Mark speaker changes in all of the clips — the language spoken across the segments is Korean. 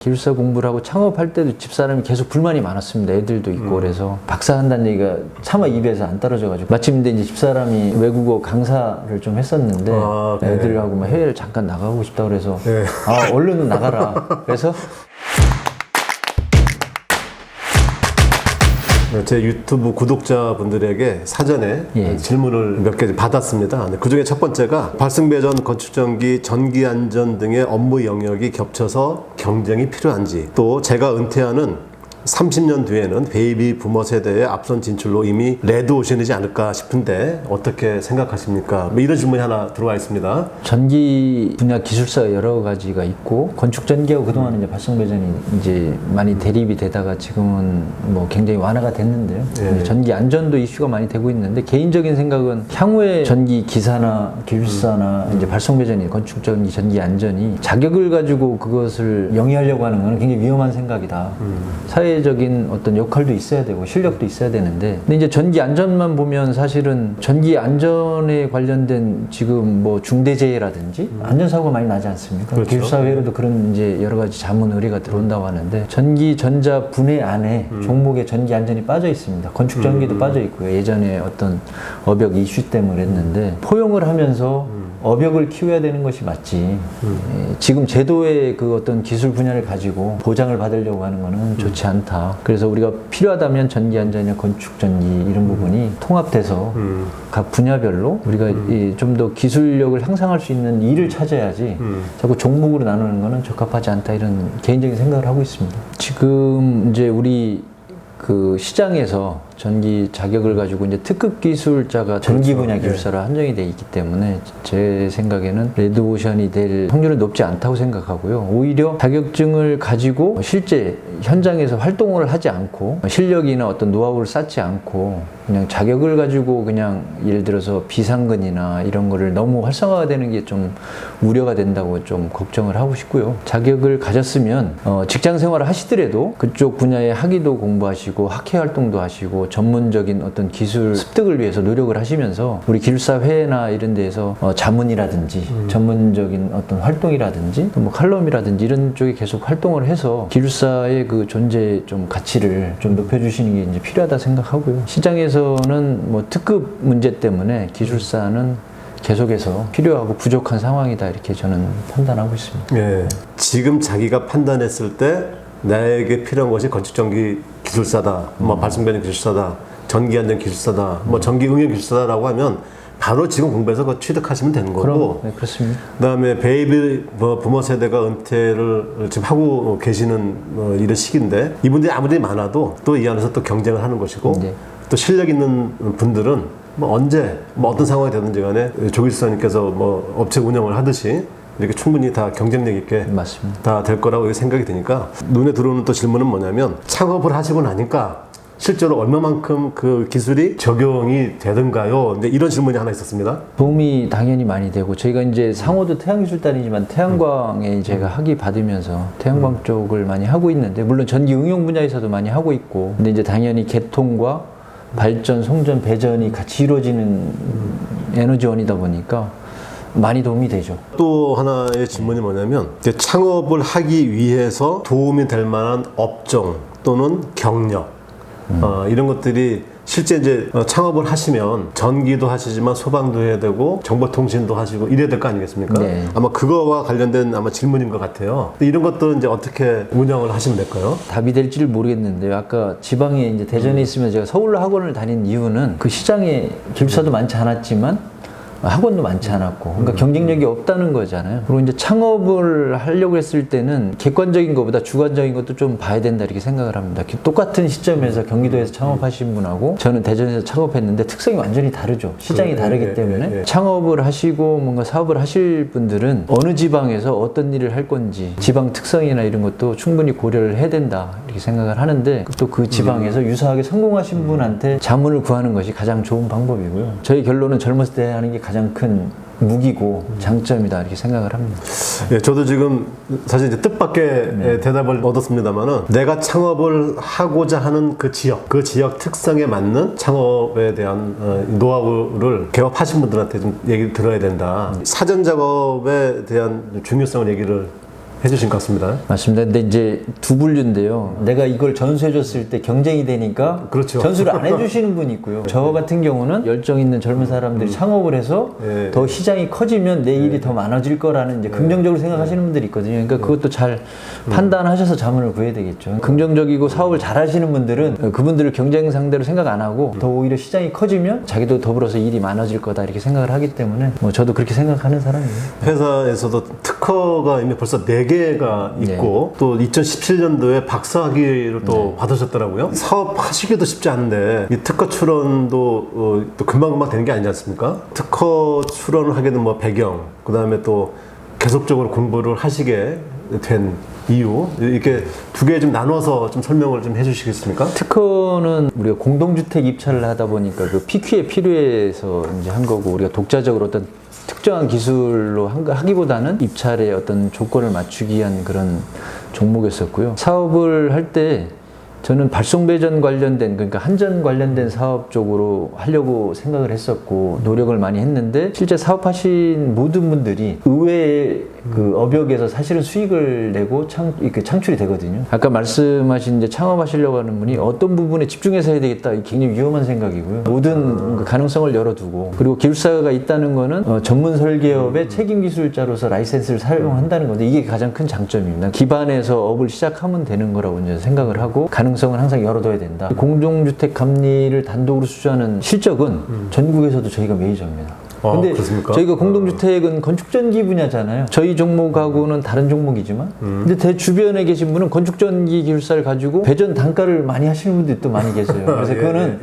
Speaker 1: 기술사 공부를 하고 창업할 때도 집사람이 계속 불만이 많았습니다. 애들도 있고 그래서 박사한다는 얘기가 차마 입에서 안 떨어져가지고 마침 근데 이제 집사람이 외국어 강사를 좀 했었는데
Speaker 2: 네.
Speaker 1: 애들하고 막 해외를 잠깐 나가고 싶다 그래서
Speaker 2: 네.
Speaker 1: 아 얼른 나가라 그래서
Speaker 2: 제 유튜브 구독자분들에게 사전에 질문을 몇 개 받았습니다. 그 중에 첫 번째가 발승배전, 건축전기, 전기안전 등의 업무 영역이 겹쳐서 경쟁이 필요한지, 또 제가 은퇴하는 30년 뒤에는 베이비 부머 세대의 앞선 진출로 이미 레드오션이지 않을까 싶은데 어떻게 생각하십니까? 뭐 이런 질문이 하나 들어와 있습니다.
Speaker 1: 전기 분야 기술사가 여러 가지가 있고 건축 전기하고 그동안은 이제 발성배전이 이제 많이 대립이 되다가 지금은 뭐 굉장히 완화가 됐는데요.
Speaker 2: 예.
Speaker 1: 전기 안전도 이슈가 많이 되고 있는데 개인적인 생각은 향후에 전기 기사나 기술사나 이제 발성배전이 건축 전기 전기 안전이 자격을 가지고 그것을 영위하려고 하는 건 굉장히 위험한 생각이다. 사회적인 어떤 역할도 있어야 되고 실력도 있어야 되는데 근데 이제 전기 안전만 보면 사실은 전기 안전에 관련된 지금 뭐 중대재해라든지 안전사고가 많이 나지 않습니까?
Speaker 2: 그렇죠.
Speaker 1: 기술사회로도 그런 이제 여러 가지 자문 의뢰가 들어온다고 하는데 전기 전자 분해 안에 종목에 전기 안전이 빠져 있습니다. 건축 전기도 빠져 있고요. 예전에 어떤 업역 이슈 때문에 했는데 포용을 하면서 업역을 키워야 되는 것이 맞지. 지금 제도의 그 어떤 기술 분야를 가지고 보장을 받으려고 하는 것은 좋지 않다. 그래서 우리가 필요하다면 전기 안전이나 건축 전기 이런 부분이 통합돼서 각 분야별로 우리가 좀 더 기술력을 향상할 수 있는 일을 찾아야지 자꾸 종목으로 나누는 것은 적합하지 않다 이런 개인적인 생각을 하고 있습니다. 지금 이제 우리 그 시장에서 전기 자격을 가지고 이제 특급 기술자가 전기 분야 기술사로 한정이 돼 있기 때문에 제 생각에는 레드오션이 될 확률은 높지 않다고 생각하고요. 오히려 자격증을 가지고 실제 현장에서 활동을 하지 않고 실력이나 어떤 노하우를 쌓지 않고 그냥 자격을 가지고 그냥 예를 들어서 비상근이나 이런 거를 너무 활성화가 되는 게 좀 우려가 된다고 좀 걱정을 하고 싶고요. 자격을 가졌으면 직장 생활을 하시더라도 그쪽 분야의 학위도 공부하시고 학회 활동도 하시고 전문적인 어떤 기술 습득을 위해서 노력을 하시면서 우리 기술사 회나 이런 데에서 자문이라든지 전문적인 어떤 활동이라든지 또 뭐 칼럼이라든지 이런 쪽에 계속 활동을 해서 기술사의 그 존재 좀 가치를 좀 높여주시는 게 이제 필요하다 생각하고요. 시장에서는 뭐 특급 문제 때문에 기술사는 계속해서 필요하고 부족한 상황이다 이렇게 저는 판단하고 있습니다.
Speaker 2: 예. 지금 자기가 판단했을 때 나에게 필요한 것이 건축전기 기술사다, 뭐 발승배전 기술사다, 전기안전 기술사다, 뭐 전기응용 기술사다라고 하면 바로 지금 공부해서 그거 취득하시면 되는 거고.
Speaker 1: 네, 그렇습니다.
Speaker 2: 그다음에 베이비 부머 세대가 은퇴를 지금 하고 계시는 이런 시기인데 이분들이 아무리 많아도 또 이 안에서 또 경쟁을 하는 것이고
Speaker 1: 네.
Speaker 2: 또 실력 있는 분들은 뭐 언제 뭐 어떤 상황이 되든지 간에 조기수사님께서 뭐 업체 운영을 하듯이 이렇게 충분히 다 경쟁력 있게
Speaker 1: 맞습니다.
Speaker 2: 다 될 거라고 생각이 드니까 눈에 들어오는 또 질문은 뭐냐면 창업을 하시고 나니까 실제로 얼마만큼 그 기술이 적용이 되던가요? 근데 이런 질문이 하나 있었습니다.
Speaker 1: 도움이 당연히 많이 되고 저희가 이제 상호도 태양기술단이지만 태양광에 제가 학위 받으면서 태양광 쪽을 많이 하고 있는데 물론 전기 응용 분야에서도 많이 하고 있고 근데 이제 당연히 개통과 발전, 송전, 배전이 같이 이루어지는 에너지원이다 보니까 많이 도움이 되죠.
Speaker 2: 또 하나의 질문이 뭐냐면 이제 창업을 하기 위해서 도움이 될 만한 업종 또는 경력 이런 것들이 실제 이제 창업을 하시면 전기도 하시지만 소방도 해야 되고 정보통신도 하시고 이래야 될 거 아니겠습니까?
Speaker 1: 네.
Speaker 2: 아마 그거와 관련된 아마 질문인 것 같아요. 이런 것들은 이제 어떻게 운영을 하시면 될까요?
Speaker 1: 답이 될지를 모르겠는데요. 아까 지방에 이제 대전에 있으면 제가 서울로 학원을 다닌 이유는 그 시장에 기술사도 많지 않았지만 학원도 많지 않았고 그러니까 경쟁력이 없다는 거잖아요. 그리고 이제 창업을 하려고 했을 때는 객관적인 것보다 주관적인 것도 좀 봐야 된다 이렇게 생각을 합니다. 똑같은 시점에서 경기도에서 창업하신 분하고 저는 대전에서 창업했는데 특성이 완전히 다르죠. 시장이 다르기 때문에 창업을 하시고 뭔가 사업을 하실 분들은 어느 지방에서 어떤 일을 할 건지 지방 특성이나 이런 것도 충분히 고려를 해야 된다 이렇게 생각을 하는데 또 그 지방에서 유사하게 성공하신 분한테 자문을 구하는 것이 가장 좋은 방법이고요. 저희 결론은 젊었을 때 하는 게 가장 큰 무기고 장점이다 이렇게 생각을 합니다.
Speaker 2: 예, 저도 지금 사실 이제 뜻밖의 대답을 얻었습니다만은 내가 창업을 하고자 하는 그 지역 특성에 맞는 창업에 대한 노하우를 개업하신 분들한테 좀 얘기를 들어야 된다. 사전 작업에 대한 중요성을 얘기를 해주신 것 같습니다.
Speaker 1: 맞습니다. 근데 이제 두 분류인데요. 내가 이걸 전수해줬을 때 경쟁이 되니까
Speaker 2: 그렇죠.
Speaker 1: 전수를 안 해주시는 분이 있고요. 저 같은 경우는 열정 있는 젊은 사람들이 창업을 해서
Speaker 2: 예.
Speaker 1: 더 시장이 커지면 내 일이 더 많아질 거라는 이제 긍정적으로 생각하시는 분들이 있거든요. 그러니까 그것도 잘 판단하셔서 자문을 구해야 되겠죠. 긍정적이고 사업을 잘 하시는 분들은 그분들을 경쟁 상대로 생각 안 하고 더 오히려 시장이 커지면 자기도 더불어서 일이 많아질 거다 이렇게 생각을 하기 때문에 뭐 저도 그렇게 생각하는 사람이에요.
Speaker 2: 회사에서도 특허가 이미 벌써 4개가 있고 또 2017년도에 박사학위를 또 받으셨더라고요. 사업하시기도 쉽지 않은데 이 특허 출원도 또 금방금방 되는 게 아니지 않습니까? 특허 출원을 하게 된 뭐 배경, 그 다음에 또 계속적으로 공부를 하시게 된 이유, 이렇게 두 개 좀 나눠서 좀 설명을 좀 해주시겠습니까?
Speaker 1: 특허는 우리가 공동주택 입찰을 하다 보니까 그 PQ에 필요해서 이제 한 거고, 우리가 독자적으로 어떤 특정한 기술로 하기보다는 입찰의 어떤 조건을 맞추기 위한 그런 종목이었었고요. 사업을 할 때 저는 발송배전 관련된, 그러니까 한전 관련된 사업 쪽으로 하려고 생각을 했었고 노력을 많이 했는데, 실제 사업하신 모든 분들이 의외의 그 업역에서 사실은 수익을 내고 이렇게 창출이 되거든요. 아까 말씀하신 이제 창업하시려고 하는 분이 어떤 부분에 집중해서 해야 되겠다, 이게 굉장히 위험한 생각이고요. 모든 그 가능성을 열어두고, 그리고 기술사가 있다는 거는 전문 설계업의 책임 기술자로서 라이센스를 사용한다는 건데, 이게 가장 큰 장점입니다. 기반에서 업을 시작하면 되는 거라고 이제 생각을 하고, 가능성은 항상 열어둬야 된다. 공동주택 감리를 단독으로 수주하는 실적은 전국에서도 저희가 메이저입니다. 근데
Speaker 2: 그렇습니까?
Speaker 1: 저희가 공동주택은 건축전기 분야잖아요. 저희 종목하고는 다른 종목이지만, 근데 대 주변에 계신 분은 건축전기 기술사를 가지고 배전 단가를 많이 하시는 분들이 또 많이 계세요. 그래서 그거는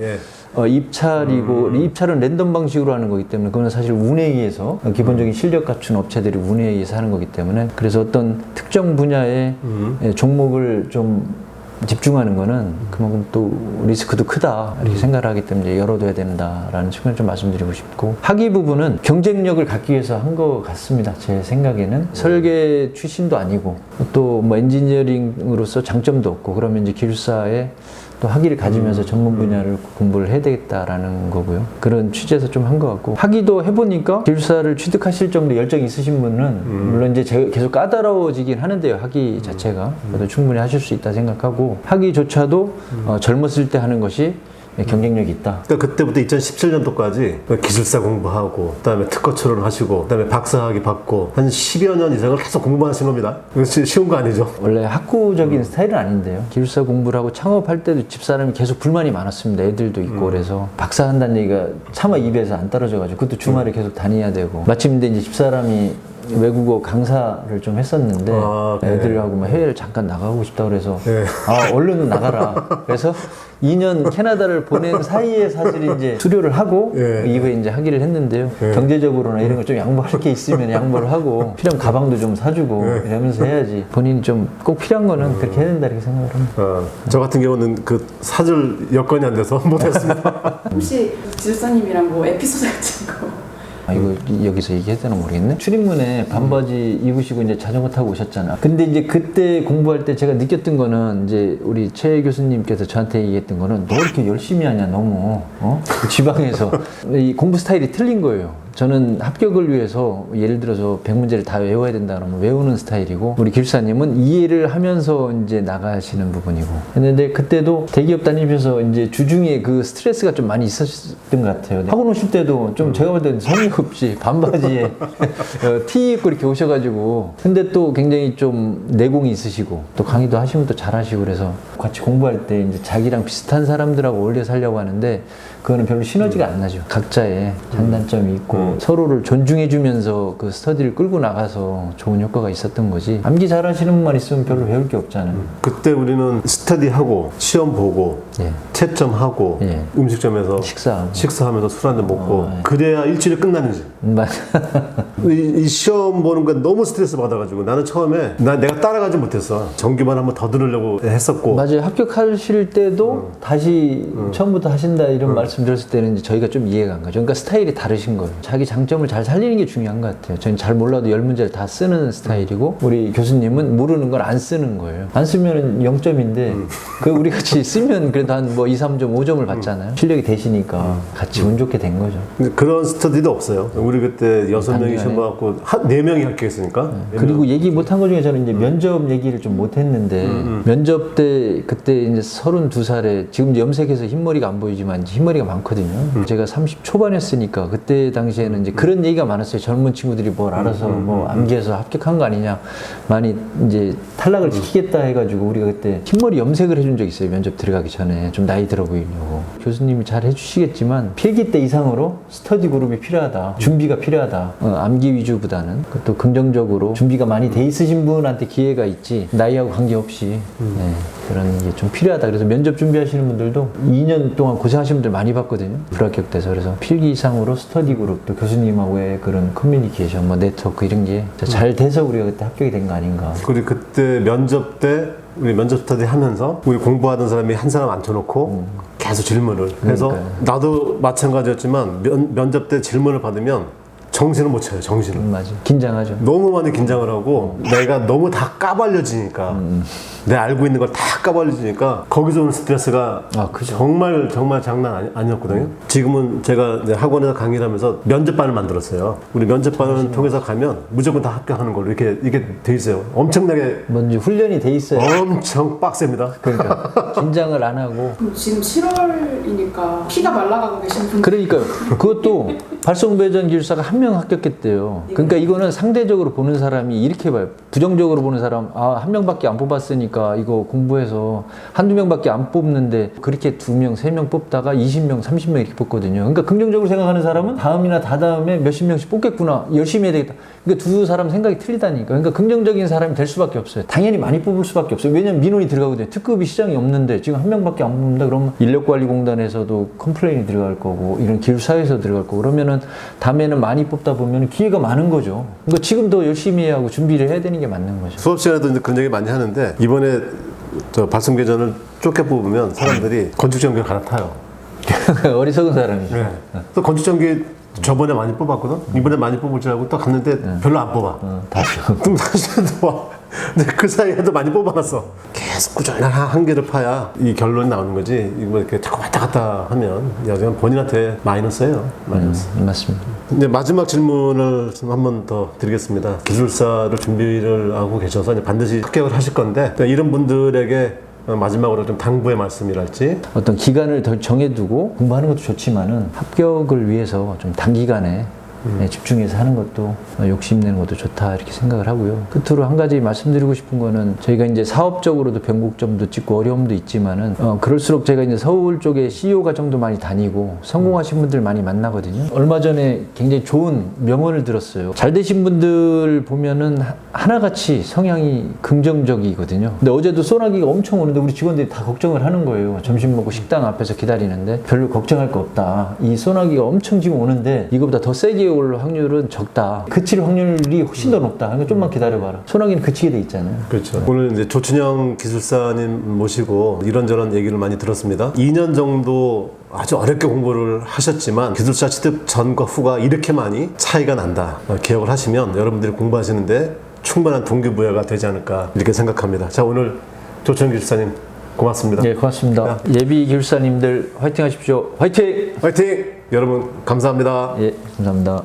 Speaker 1: 입찰이고, 입찰은 랜덤 방식으로 하는 거기 때문에 그거는 사실 운에 의해서, 기본적인 실력 갖춘 업체들이 운에 의해서 하는 거기 때문에, 그래서 어떤 특정 분야의 종목을 좀 집중하는 거는 그만큼 또 리스크도 크다 이렇게 생각을 하기 때문에 열어둬야 된다라는 측면을 좀 말씀드리고 싶고, 학위 부분은 경쟁력을 갖기 위해서 한 것 같습니다. 제 생각에는 설계 출신도 아니고 또 뭐 엔지니어링으로서 장점도 없고, 그러면 이제 기술사에 또 학위를 가지면서 전문 분야를 공부를 해야 되겠다라는 거고요. 그런 취지에서 좀 한 것 같고, 학위도 해보니까 기술사를 취득하실 정도 열정이 있으신 분은 물론 이제 계속 까다로워지긴 하는데요. 학위 자체가 그래도 충분히 하실 수 있다 생각하고, 학위조차도 젊었을 때 하는 것이 경쟁력이 있다.
Speaker 2: 그러니까 그때부터 2017년도까지 기술사 공부하고, 그다음에 특허 출원 하시고, 그다음에 박사학위 받고 한 10여 년 이상을 계속 공부만 하신 겁니다. 이거 쉬운 거 아니죠?
Speaker 1: 원래 학구적인 스타일은 아닌데요. 기술사 공부를 하고 창업할 때도 집사람이 계속 불만이 많았습니다. 애들도 있고 그래서 박사 한다는 얘기가 차마 입에서 안 떨어져가지고, 그것도 주말에 계속 다녀야 되고, 마침 근데 이제 집사람이 외국어 강사를 좀 했었는데 애들하고 막 해외를 잠깐 나가고 싶다고 그래서 얼른 나가라. 그래서 2년 캐나다를 보낸 사이에 사실 이제 수료를 하고 이후에 이제 학위를 했는데요. 경제적으로나 이런 거 좀 양보할 게 있으면 양보를 하고, 필요한 가방도 좀 사주고 이러면서 해야지, 본인이 좀 꼭 필요한 거는 그렇게 해야 된다 이렇게 생각을 합니다.
Speaker 2: 저 같은 경우는 그 사줄 여건이 안 돼서 못했습니다.
Speaker 3: 혹시 지술사님이랑 뭐 에피소드 같은 거?
Speaker 1: 이거 여기서 얘기해야 되나 모르겠네. 출입문에 반바지 입으시고 이제 자전거 타고 오셨잖아. 근데 이제 그때 공부할 때 제가 느꼈던 거는, 이제 우리 최 교수님께서 저한테 얘기했던 거는, 너 이렇게 열심히 하냐 너무 그 지방에서. 이 공부 스타일이 틀린 거예요. 저는 합격을 위해서 예를 들어서 100문제를 다 외워야 된다 그러면 외우는 스타일이고, 우리 기술사님은 이해를 하면서 이제 나가시는 부분이고 했는데, 그때도 대기업 다니면서 이제 주중에 그 스트레스가 좀 많이 있었던 것 같아요. 학원 오실 때도 좀 제가 볼 때는 성의 없이 반바지에 티 입고 이렇게 오셔가지고, 근데 또 굉장히 좀 내공이 있으시고 또 강의도 하시면 또 잘하시고, 그래서 같이 공부할 때 이제 자기랑 비슷한 사람들하고 어울려 살려고 하는데 그거는 별로 시너지가 안 나죠. 각자의 장단점이 있고 서로를 존중해주면서 그 스터디를 끌고 나가서 좋은 효과가 있었던 거지, 암기 잘하시는 분만 있으면 별로 배울 게 없잖아요.
Speaker 2: 그때 우리는 스터디하고 시험 보고 채점하고 음식점에서 식사하면서 술 한잔 먹고 그래야 일주일이 끝나는지.
Speaker 1: 맞아.
Speaker 2: 이 시험 보는 거 너무 스트레스 받아가지고, 나는 처음에 내가 따라가지 못했어. 정규만 한번 더 들으려고 했었고.
Speaker 1: 맞아요. 합격하실 때도 다시 처음부터 하신다 이런 말씀 드렸을 때는 이제 저희가 좀 이해가 안 가죠. 그러니까 스타일이 다르신 거예요. 자기 장점을 잘 살리는 게 중요한 것 같아요. 저는 잘 몰라도 10문제를 다 쓰는 스타일이고 우리 교수님은 모르는 걸 안 쓰는 거예요. 안 쓰면 0점인데 그 우리 같이 쓰면 그래도 한 뭐 2, 3점, 5점을 받잖아요. 실력이 되시니까 같이 운 좋게 된 거죠.
Speaker 2: 근데 그런 스터디도 없어요. 우리 그때 6명이 시험 봐갖고 4명이 합격했으니까.
Speaker 1: 그리고 얘기 못한 것 중에 저는 이제 면접 얘기를 좀 못했는데 면접 때 그때 이제 32살에 지금 염색해서 흰머리가 안 보이지만 이제 흰머리가 많거든요. 제가 30 초반이었으니까 그때 당시에는 이제 그런 얘기가 많았어요. 젊은 친구들이 뭘 알아서 뭐 암기해서 합격한 거 아니냐, 많이 이제 탈락을 시키겠다 해가지고 우리가 그때 흰머리 염색을 해준 적 있어요. 면접 들어가기 전에 좀 나이 들어 보이려고. 교수님이 잘 해주시겠지만 필기 때 이상으로 스터디 그룹이 필요하다, 준비가 필요하다. 암기 위주보다는 또 긍정적으로 준비가 많이 돼 있으신 분한테 기회가 있지 나이하고 관계없이 네, 그런 게 좀 필요하다. 그래서 면접 준비하시는 분들도 2년 동안 고생하신 분들 많이 봤거든요. 불합격돼서. 그래서 필기 이상으로 스터디 그룹, 또 교수님하고의 그런 커뮤니케이션, 뭐 네트워크 이런 게 잘 돼서 우리가 그때 합격이 된 거 아닌가.
Speaker 2: 그리고 그때 면접 때 우리 면접 스터디 하면서 우리 공부하던 사람이 한 사람 앉혀놓고 계속 질문을 해서 나도 마찬가지였지만 면접 때 질문을 받으면 정신을 못 차려요. 정신을.
Speaker 1: 맞아. 긴장하죠.
Speaker 2: 너무 많이 긴장을 하고 내가 너무 다 까발려지니까 내가 알고 있는 걸 다 까발려지니까 거기서 오는 스트레스가 정말 장난 아니었거든요. 지금은 제가 이제 학원에서 강의를 하면서 면접반을 만들었어요. 우리 면접반을 통해서 가면 무조건 다 합격하는 걸로 이렇게 돼 있어요. 엄청나게
Speaker 1: 뭔지 훈련이 돼 있어요.
Speaker 2: 엄청 빡셉니다.
Speaker 1: 그러니까 긴장을 안 하고.
Speaker 3: 그럼 지금 7월이니까 피가 말라가고 계신 분들.
Speaker 1: 그러니까요. 그것도 발송배전 기술사가 한 명 합격했대요. 그러니까 이거는 상대적으로 보는 사람이 이렇게 봐요. 부정적으로 보는 사람, 한 명밖에 안 뽑았으니까 이거 공부해서 한두 명밖에 안 뽑는데 그렇게 2명, 3명 뽑다가 20명, 30명 이렇게 뽑거든요. 그러니까 긍정적으로 생각하는 사람은 다음이나 다다음에 몇십 명씩 뽑겠구나. 열심히 해야 되겠다. 그러니까 두 사람 생각이 틀리다니까. 그러니까 긍정적인 사람이 될 수밖에 없어요. 당연히 많이 뽑을 수밖에 없어요. 왜냐면 민원이 들어가거든요. 특급이 시장이 없는데 지금 한 명밖에 안 뽑는다 그러면 인력관리공단에서도 컴플레인이 들어갈 거고 이런 기술사회에서 들어갈 거고 그러면은 다음에는 많이 뽑다 보면 기회가 많은 거죠. 그러니까 지금 더 열심히 해야 하고 준비를 해야 되는 게 맞는 거죠.
Speaker 2: 수업 시간에도 이제 그런 얘기 많이 하는데 이번에 저 발송계전을 좁게 뽑으면 사람들이 건축전기를 갈아타요.
Speaker 1: 어리석은 사람이죠.
Speaker 2: 네. 또 건축전기 저번에 많이 뽑았거든? 이번에 많이 뽑을 줄 알고 또 갔는데 별로 안 뽑아.
Speaker 1: 다시.
Speaker 2: 또 다시 또 와. 근데 그 사이에도 많이 뽑아놨어. 계속 꾸준히 한 개를 파야 이 결론이 나오는 거지. 이거 이렇게 자꾸 왔다 갔다 하면 그냥 본인한테 마이너스예요. 마이너스.
Speaker 1: 맞습니다.
Speaker 2: 이제 마지막 질문을 한 번 더 드리겠습니다. 기술사를 준비를 하고 계셔서 이제 반드시 합격을 하실 건데 이런 분들에게 마지막으로 좀 당부의 말씀이랄지.
Speaker 1: 어떤 기간을 더 정해두고 공부하는 것도 좋지만은 합격을 위해서 좀 단기간에 집중해서 하는 것도 욕심내는 것도 좋다 이렇게 생각을 하고요. 끝으로 한 가지 말씀드리고 싶은 거는 저희가 이제 사업적으로도 변곡점도 찍고 어려움도 있지만은 그럴수록 제가 이제 서울 쪽에 CEO 과정도 많이 다니고 성공하신 분들 많이 만나거든요. 얼마 전에 굉장히 좋은 명언을 들었어요. 잘 되신 분들 보면은 하나같이 성향이 긍정적이거든요. 근데 어제도 소나기가 엄청 오는데 우리 직원들이 다 걱정을 하는 거예요. 점심 먹고 식당 앞에서 기다리는데 별로 걱정할 거 없다. 이 소나기가 엄청 지금 오는데 이거보다 더 세게 올 확률은 적다. 그칠 확률이 훨씬 더 높다. 그러니까 좀만 기다려봐라. 소나기는 그치게 돼 있잖아요.
Speaker 2: 그렇죠. 오늘 이제 조춘영 기술사님 모시고 이런저런 얘기를 많이 들었습니다. 2년 정도 아주 어렵게 공부를 하셨지만 기술사 취득 전과 후가 이렇게 많이 차이가 난다. 기억을 하시면 여러분들이 공부하시는데 충분한 동기부여가 되지 않을까 이렇게 생각합니다. 자, 오늘 조춘영 기술사님 고맙습니다.
Speaker 1: 네, 고맙습니다. 예비 기술사님들 화이팅 하십시오. 화이팅!
Speaker 2: 화이팅! 여러분 감사합니다.
Speaker 1: 예, 감사합니다.